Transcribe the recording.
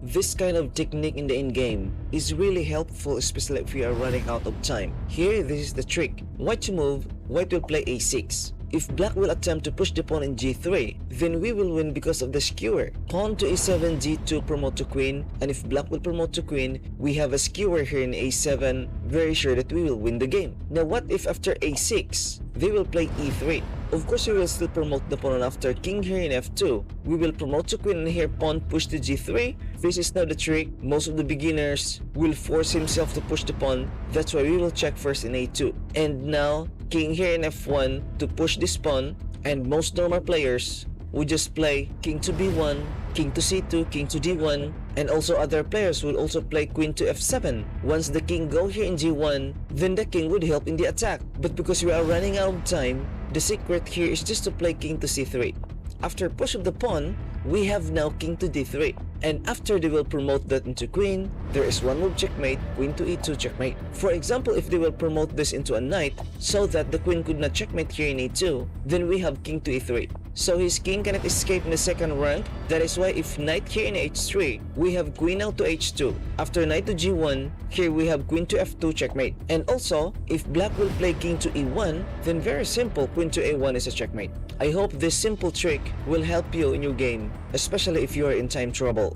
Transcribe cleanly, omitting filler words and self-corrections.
This kind of technique in the endgame is really helpful, especially if you are running out of time. Here, this is the trick. White to move, white will play a6. If black will attempt to push the pawn in g3, then we will win because of the skewer. Pawn to a7, g2 promote to queen, and if black will promote to queen, we have a skewer here in a7, very sure that we will win the game. Now what if after a6, they will play e3? Of course, we will still promote the pawn, and after king here in f2, we will promote to queen, and here pawn push to g3. This is now the trick. Most of the beginners will force himself to push the pawn. That's why we will check first in a2. And now, king here in f1 to push this pawn, and most normal players would just play king to b1, king to c2, king to d1, and also other players will also play queen to f7. Once the king go here in g1, then the king would help in the attack. But because we are running out of time, the secret here is just to play king to c3. After push of the pawn, we have now king to d3. And after they will promote that into queen, there is one move checkmate, queen to e2 checkmate. For example, if they will promote this into a knight so that the queen could not checkmate here in e2, then we have king to e3. So his king cannot escape in the second rank. That is why if knight here in h3, we have queen out to h2. After knight to g1, here we have queen to f2 checkmate. And also, if black will play king to e1, then very simple, queen to a1 is a checkmate. I hope this simple trick will help you in your game, especially if you are in time trouble.